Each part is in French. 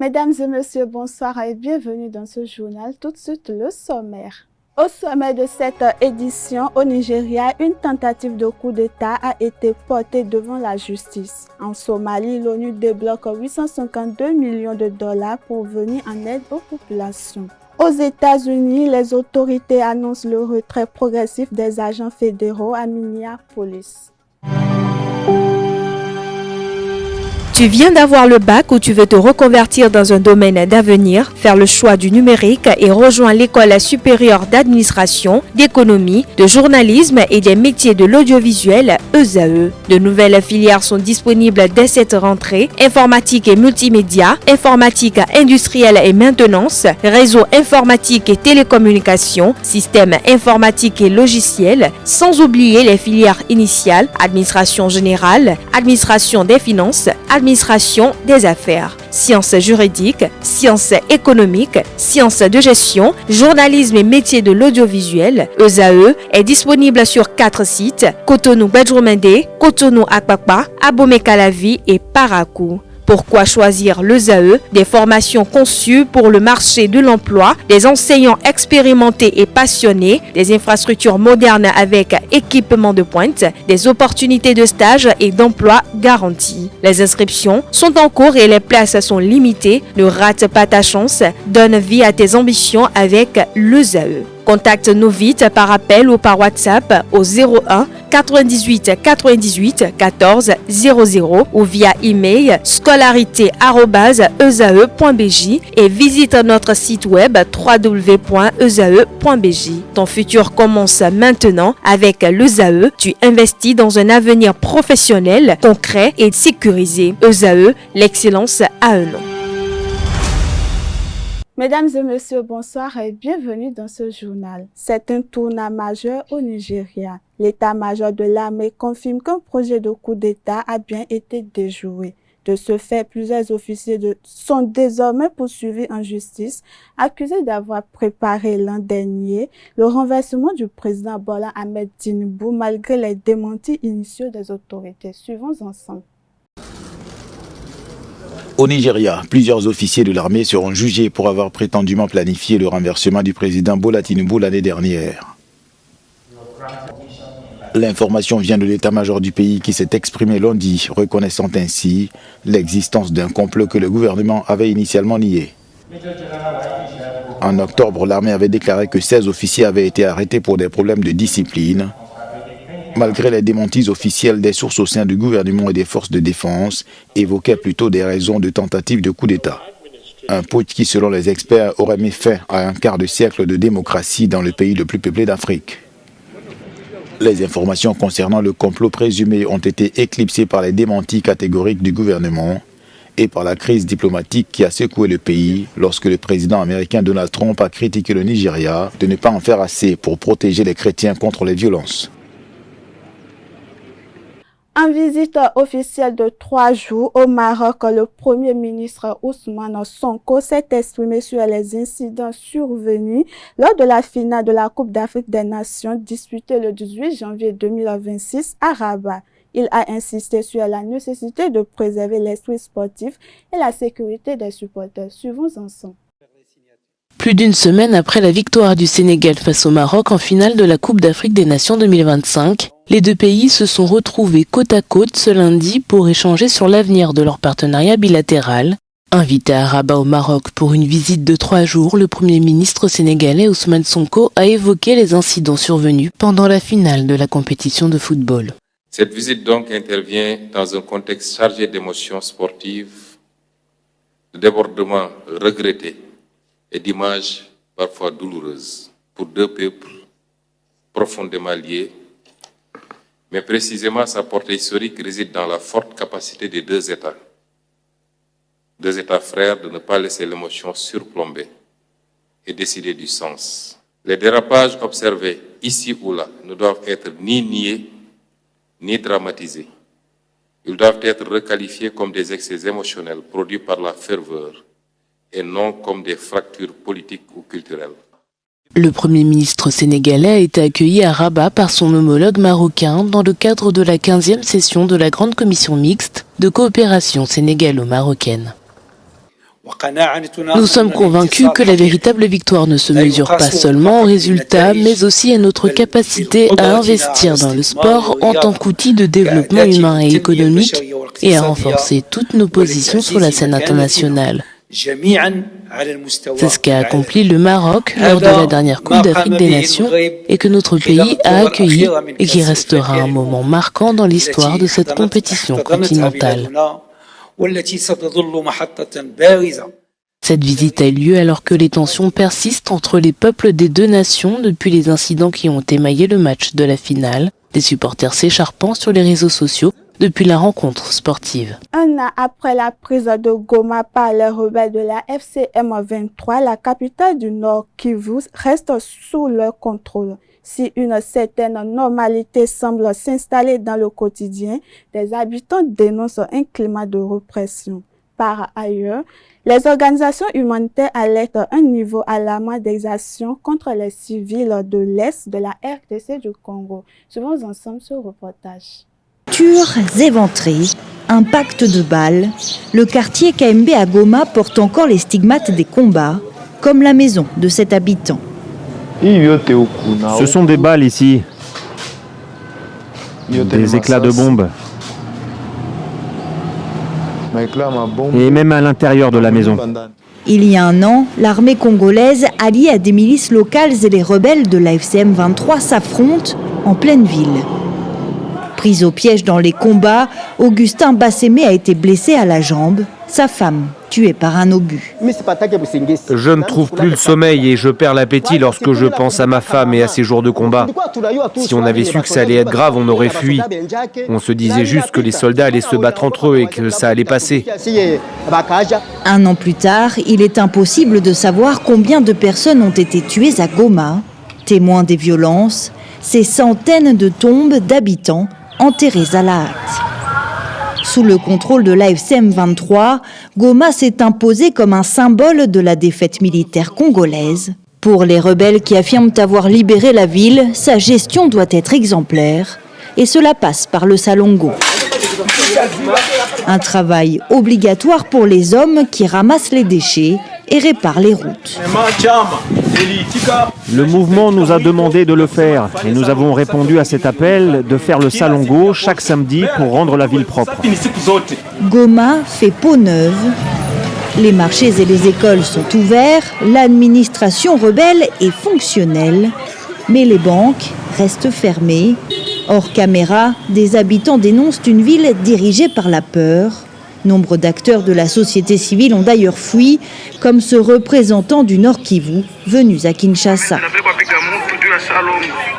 Mesdames et messieurs, bonsoir et bienvenue dans ce journal. Tout de suite, le sommaire. Au sommet de cette édition, au Nigeria, une tentative de coup d'État a été portée devant la justice. En Somalie, l'ONU débloque 852 millions de dollars pour venir en aide aux populations. Aux États-Unis, les autorités annoncent le retrait progressif des agents fédéraux à Minneapolis. Tu viens d'avoir le bac ou tu veux te reconvertir dans un domaine d'avenir, faire le choix du numérique et rejoindre l'école supérieure d'administration, d'économie, de journalisme et des métiers de l'audiovisuel ESAE. De nouvelles filières sont disponibles dès cette rentrée: informatique et multimédia, informatique industrielle et maintenance, réseau informatique et télécommunications, système informatique et logiciel, sans oublier les filières initiales: administration générale, administration des finances, administration des affaires, sciences juridiques, sciences économiques, sciences de gestion, journalisme et métiers de l'audiovisuel. ESAE est disponible sur 4 sites: Cotonou-Bedroumendé, Cotonou-Akpakpa, Abomey-Calavi et Parakou. Pourquoi choisir l'ESAE? Des formations conçues pour le marché de l'emploi, des enseignants expérimentés et passionnés, des infrastructures modernes avec équipement de pointe, des opportunités de stage et d'emploi garanties. Les inscriptions sont en cours et les places sont limitées. Ne rate pas ta chance. Donne vie à tes ambitions avec l'ESAE. Contacte-nous vite par appel ou par WhatsApp au 01 98 98 14 00 ou via email scolarité@esae.bj et visite notre site web www.esae.bj. Ton futur commence maintenant avec l'ESAE. Tu investis dans un avenir professionnel, concret et sécurisé. ESAE, l'excellence à un nom. Mesdames et messieurs, bonsoir et bienvenue dans ce journal. C'est un tournant majeur au Nigeria. L'état-major de l'armée confirme qu'un projet de coup d'État a bien été déjoué. De ce fait, plusieurs officiers sont désormais poursuivis en justice, accusés d'avoir préparé l'an dernier le renversement du président Bola Ahmed Tinubu malgré les démentis initiaux des autorités. Suivons ensemble. Au Nigeria, plusieurs officiers de l'armée seront jugés pour avoir prétendument planifié le renversement du président Bola Tinubu l'année dernière. L'information vient de l'état-major du pays qui s'est exprimé lundi, reconnaissant ainsi l'existence d'un complot que le gouvernement avait initialement nié. En octobre, l'armée avait déclaré que 16 officiers avaient été arrêtés pour des problèmes de discipline. Malgré les démentis officiels, des sources au sein du gouvernement et des forces de défense évoquaient plutôt des raisons de tentative de coup d'État. Un putsch qui, selon les experts, aurait mis fin à un quart de siècle de démocratie dans le pays le plus peuplé d'Afrique. Les informations concernant le complot présumé ont été éclipsées par les démentis catégoriques du gouvernement et par la crise diplomatique qui a secoué le pays lorsque le président américain Donald Trump a critiqué le Nigeria de ne pas en faire assez pour protéger les chrétiens contre les violences. En visite officielle de 3 jours au Maroc, le Premier ministre Ousmane Sonko s'est exprimé sur les incidents survenus lors de la finale de la Coupe d'Afrique des Nations disputée le 18 janvier 2026 à Rabat. Il a insisté sur la nécessité de préserver l'esprit sportif et la sécurité des supporters. Suivons ensemble. Plus d'une semaine après la victoire du Sénégal face au Maroc en finale de la Coupe d'Afrique des Nations 2025, les deux pays se sont retrouvés côte à côte ce lundi pour échanger sur l'avenir de leur partenariat bilatéral. Invité à Rabat au Maroc pour une visite de 3 jours, le Premier ministre sénégalais Ousmane Sonko a évoqué les incidents survenus pendant la finale de la compétition de football. Cette visite donc intervient dans un contexte chargé d'émotions sportives, de débordements regrettés et d'images parfois douloureuses pour deux peuples profondément liés. Mais précisément, sa portée historique réside dans la forte capacité des deux États frères, de ne pas laisser l'émotion surplomber et décider du sens. Les dérapages observés ici ou là ne doivent être ni niés ni dramatisés. Ils doivent être requalifiés comme des excès émotionnels produits par la ferveur et non comme des fractures politiques ou culturelles. Le Premier ministre sénégalais a été accueilli à Rabat par son homologue marocain dans le cadre de la 15e session de la Grande Commission mixte de coopération sénégalo-marocaine. Nous sommes convaincus que la véritable victoire ne se mesure pas seulement aux résultats, mais aussi à notre capacité à investir dans le sport en tant qu'outil de développement humain et économique et à renforcer toutes nos positions sur la scène internationale. C'est ce qu'a accompli le Maroc lors de la dernière Coupe d'Afrique des Nations et que notre pays a accueilli et qui restera un moment marquant dans l'histoire de cette compétition continentale. Cette visite a eu lieu alors que les tensions persistent entre les peuples des deux nations depuis les incidents qui ont émaillé le match de la finale, des supporters s'écharpant sur les réseaux sociaux depuis la rencontre sportive. Un an après la prise de Goma par les rebelles de la FCM 23, la capitale du Nord Kivu reste sous leur contrôle. Si une certaine normalité semble s'installer dans le quotidien, des habitants dénoncent un climat de répression. Par ailleurs, les organisations humanitaires alertent un niveau alarmant d'exactions contre les civils de l'Est de la RDC du Congo. Suivons ensemble ce reportage. Tueurs éventrés, impact de balles, le quartier KMB à Goma porte encore les stigmates des combats, comme la maison de cet habitant. Ce sont des balles ici, des éclats de bombes, et même à l'intérieur de la maison. Il y a un an, l'armée congolaise, alliée à des milices locales et les rebelles de la FCM 23 s'affrontent en pleine ville. Pris au piège dans les combats, Augustin Bassémé a été blessé à la jambe, sa femme tuée par un obus. Je ne trouve plus le sommeil et je perds l'appétit lorsque je pense à ma femme et à ses jours de combat. Si on avait su que ça allait être grave, on aurait fui. On se disait juste que les soldats allaient se battre entre eux et que ça allait passer. Un an plus tard, il est impossible de savoir combien de personnes ont été tuées à Goma. Témoins des violences, ces centaines de tombes d'habitants enterrés à la hâte. Sous le contrôle de l'AFCM 23, Goma s'est imposé comme un symbole de la défaite militaire congolaise. Pour les rebelles qui affirment avoir libéré la ville, sa gestion doit être exemplaire. Et cela passe par le Salongo. Un travail obligatoire pour les hommes qui ramassent les déchets et réparent les routes. Le mouvement nous a demandé de le faire et nous avons répondu à cet appel de faire le Salongo chaque samedi pour rendre la ville propre. Goma fait peau neuve. Les marchés et les écoles sont ouverts, l'administration rebelle est fonctionnelle, mais les banques restent fermées. Hors caméra, des habitants dénoncent une ville dirigée par la peur. Nombre d'acteurs de la société civile ont d'ailleurs fui, comme ce représentant du Nord Kivu, venus à Kinshasa.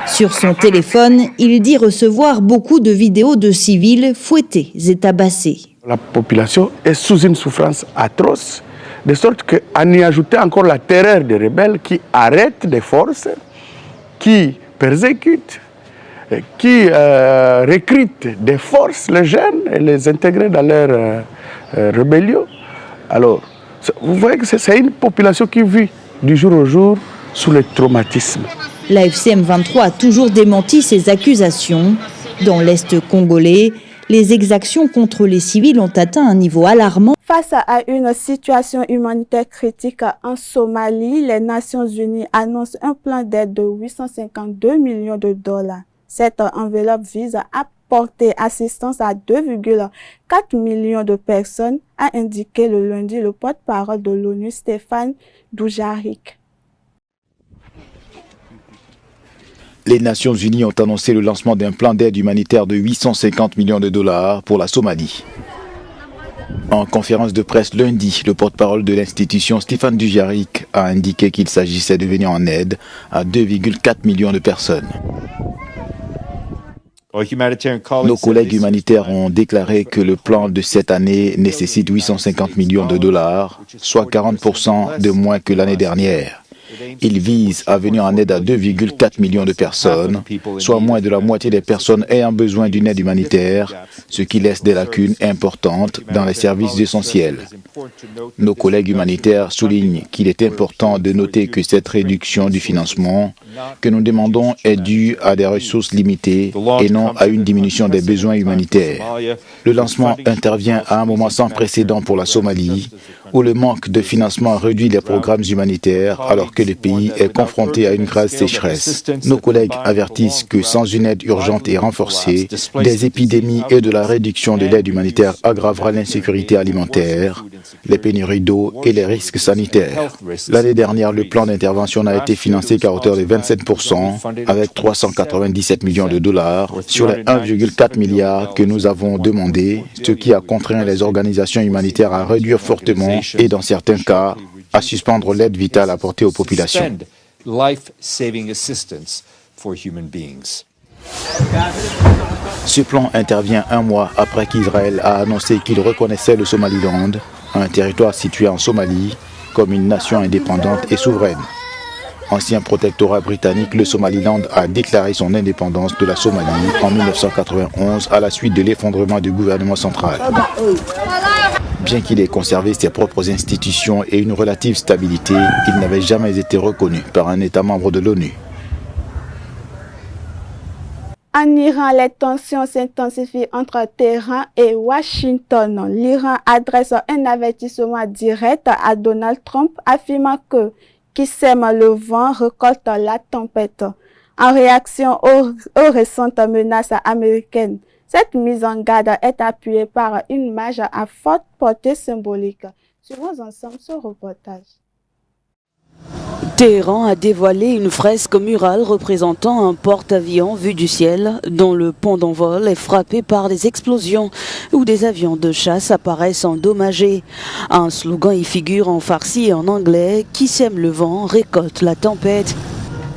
Sur son téléphone, il dit recevoir beaucoup de vidéos de civils fouettés et tabassés. La population est sous une souffrance atroce, de sorte qu'en y ajouter encore la terreur des rebelles qui arrêtent des forces, qui persécutent, qui recrutent des forces, les jeunes, et les intégrer dans leur rébellion. Alors, vous voyez que c'est une population qui vit du jour au jour sous le traumatisme. La FCM 23 a toujours démenti ces accusations. Dans l'Est congolais, les exactions contre les civils ont atteint un niveau alarmant. Face à une situation humanitaire critique en Somalie, les Nations Unies annoncent un plan d'aide de 852 millions de dollars. Cette enveloppe vise à apporter assistance à 2,4 millions de personnes, a indiqué le lundi le porte-parole de l'ONU, Stéphane Dujarric. Les Nations Unies ont annoncé le lancement d'un plan d'aide humanitaire de 850 millions de dollars pour la Somalie. En conférence de presse lundi, le porte-parole de l'institution, Stéphane Dujarric, a indiqué qu'il s'agissait de venir en aide à 2,4 millions de personnes. Nos collègues humanitaires ont déclaré que le plan de cette année nécessite 850 millions de dollars, soit 40% de moins que l'année dernière. Il vise à venir en aide à 2,4 millions de personnes, soit moins de la moitié des personnes ayant besoin d'une aide humanitaire, ce qui laisse des lacunes importantes dans les services essentiels. Nos collègues humanitaires soulignent qu'il est important de noter que cette réduction du financement que nous demandons est due à des ressources limitées et non à une diminution des besoins humanitaires. Le lancement intervient à un moment sans précédent pour la Somalie, où le manque de financement réduit les programmes humanitaires alors que le pays est confronté à une grave sécheresse. Nos collègues avertissent que sans une aide urgente et renforcée, des épidémies et de la réduction de l'aide humanitaire aggravera l'insécurité alimentaire, les pénuries d'eau et les risques sanitaires. L'année dernière, le plan d'intervention n'a été financé qu'à hauteur de 27%, avec 397 millions de dollars sur les 1,4 milliard que nous avons demandé, ce qui a contraint les organisations humanitaires à réduire fortement et, dans certains cas, à suspendre l'aide vitale apportée aux populations. Ce plan intervient un mois après qu'Israël a annoncé qu'il reconnaissait le Somaliland, un territoire situé en Somalie, comme une nation indépendante et souveraine. Ancien protectorat britannique, le Somaliland a déclaré son indépendance de la Somalie en 1991 à la suite de l'effondrement du gouvernement central. Bien qu'il ait conservé ses propres institutions et une relative stabilité, il n'avait jamais été reconnu par un État membre de l'ONU. En Iran, les tensions s'intensifient entre Téhéran et Washington. L'Iran adresse un avertissement direct à Donald Trump, affirmant que qui sème le vent récolte la tempête. En réaction aux récentes menaces américaines, cette mise en garde est appuyée par une image à forte portée symbolique. Suivons ensemble ce reportage. Téhéran a dévoilé une fresque murale représentant un porte-avions vu du ciel dont le pont d'envol est frappé par des explosions où des avions de chasse apparaissent endommagés. Un slogan y figure en farsi et en anglais « Qui sème le vent récolte la tempête ».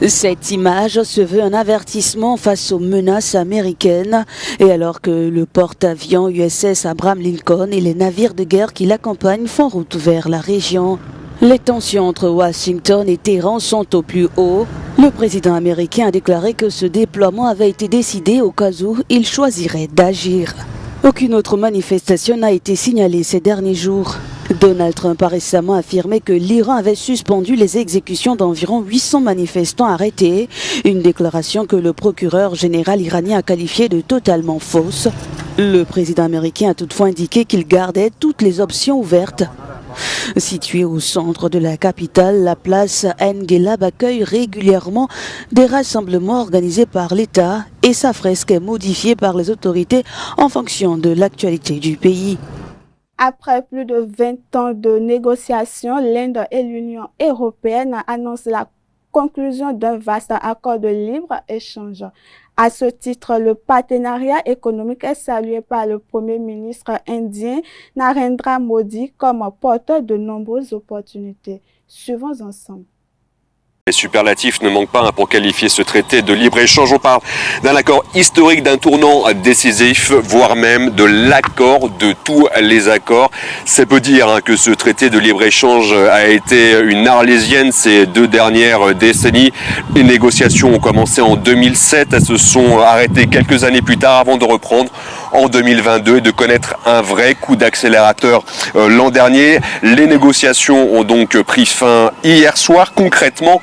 Cette image se veut un avertissement face aux menaces américaines et alors que le porte-avions USS Abraham Lincoln et les navires de guerre qui l'accompagnent font route vers la région. Les tensions entre Washington et Téhéran sont au plus haut. Le président américain a déclaré que ce déploiement avait été décidé au cas où il choisirait d'agir. Aucune autre manifestation n'a été signalée ces derniers jours. Donald Trump a récemment affirmé que l'Iran avait suspendu les exécutions d'environ 800 manifestants arrêtés, une déclaration que le procureur général iranien a qualifiée de totalement fausse. Le président américain a toutefois indiqué qu'il gardait toutes les options ouvertes. Située au centre de la capitale, la place Engelab accueille régulièrement des rassemblements organisés par l'État et sa fresque est modifiée par les autorités en fonction de l'actualité du pays. Après plus de 20 ans de négociations, l'Inde et l'Union européenne annoncent la conclusion d'un vaste accord de libre-échange. À ce titre, le partenariat économique est salué par le Premier ministre indien Narendra Modi comme porteur de nombreuses opportunités. Suivons ensemble. Les superlatifs ne manquent pas pour qualifier ce traité de libre-échange. On parle d'un accord historique, d'un tournant décisif, voire même de l'accord de tous les accords. C'est peu dire que ce traité de libre-échange a été une arlésienne ces 2 dernières décennies. Les négociations ont commencé en 2007, elles se sont arrêtées quelques années plus tard avant de reprendre en 2022 et de connaître un vrai coup d'accélérateur l'an dernier. Les négociations ont donc pris fin hier soir. Concrètement,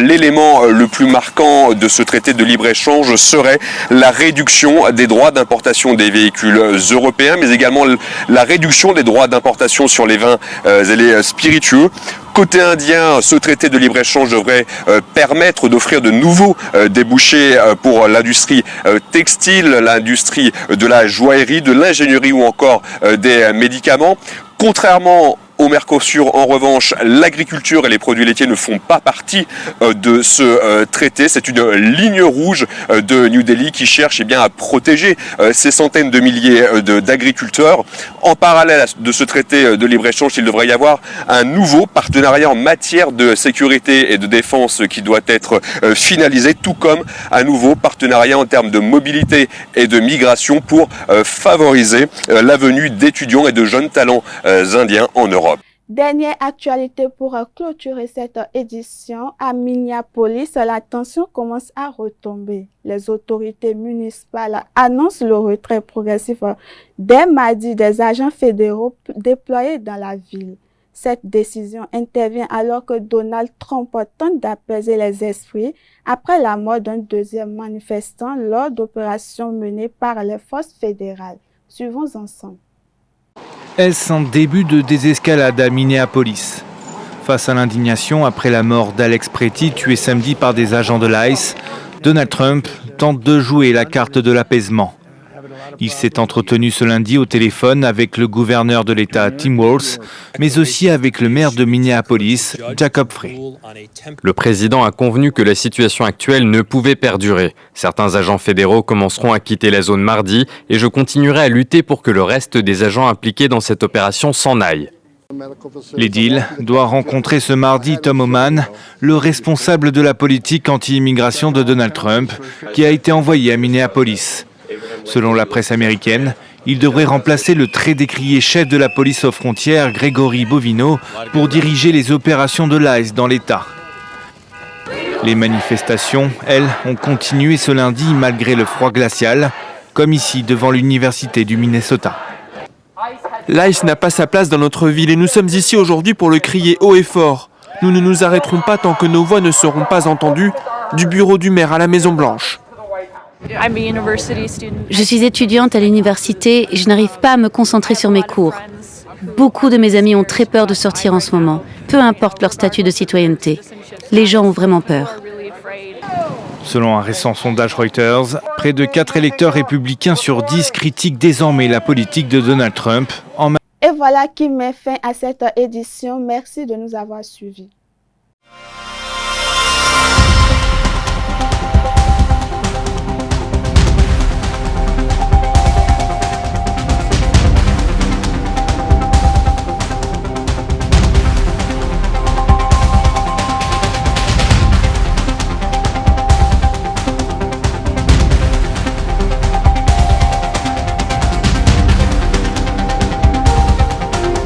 l'élément le plus marquant de ce traité de libre-échange serait la réduction des droits d'importation des véhicules européens, mais également la réduction des droits d'importation sur les vins et les spiritueux. Côté indien, ce traité de libre-échange devrait permettre d'offrir de nouveaux débouchés pour l'industrie textile, l'industrie de la joaillerie, de l'ingénierie ou encore des médicaments. Contrairement au Mercosur, en revanche, l'agriculture et les produits laitiers ne font pas partie de ce traité. C'est une ligne rouge de New Delhi qui cherche à protéger ces centaines de milliers d'agriculteurs. En parallèle de ce traité de libre-échange, il devrait y avoir un nouveau partenariat en matière de sécurité et de défense qui doit être finalisé, tout comme un nouveau partenariat en termes de mobilité et de migration pour favoriser la venue d'étudiants et de jeunes talents indiens en Europe. Dernière actualité pour clôturer cette édition, à Minneapolis, la tension commence à retomber. Les autorités municipales annoncent le retrait progressif dès mardi des agents fédéraux déployés dans la ville. Cette décision intervient alors que Donald Trump tente d'apaiser les esprits après la mort d'un deuxième manifestant lors d'opérations menées par les forces fédérales. Suivons ensemble. Est-ce un début de désescalade à Minneapolis? Face à l'indignation après la mort d'Alex Pretty, tué samedi par des agents de l'ICE, Donald Trump tente de jouer la carte de l'apaisement. Il s'est entretenu ce lundi au téléphone avec le gouverneur de l'État Tim Walz, mais aussi avec le maire de Minneapolis, Jacob Frey. Le président a convenu que la situation actuelle ne pouvait perdurer. Certains agents fédéraux commenceront à quitter la zone mardi et je continuerai à lutter pour que le reste des agents impliqués dans cette opération s'en aillent. L'Édile doit rencontrer ce mardi Tom Homan, le responsable de la politique anti-immigration de Donald Trump, qui a été envoyé à Minneapolis. Selon la presse américaine, il devrait remplacer le très décrié chef de la police aux frontières, Gregory Bovino, pour diriger les opérations de l'ICE dans l'État. Les manifestations, elles, ont continué ce lundi malgré le froid glacial, comme ici devant l'université du Minnesota. L'ICE n'a pas sa place dans notre ville et nous sommes ici aujourd'hui pour le crier haut et fort. Nous ne nous arrêterons pas tant que nos voix ne seront pas entendues, du bureau du maire à la Maison-Blanche. Je suis étudiante à l'université et je n'arrive pas à me concentrer sur mes cours. Beaucoup de mes amis ont très peur de sortir en ce moment, peu importe leur statut de citoyenneté. Les gens ont vraiment peur. Selon un récent sondage Reuters, près de 4 électeurs républicains sur 10 critiquent désormais la politique de Donald Trump. Et voilà qui met fin à cette édition. Merci de nous avoir suivis.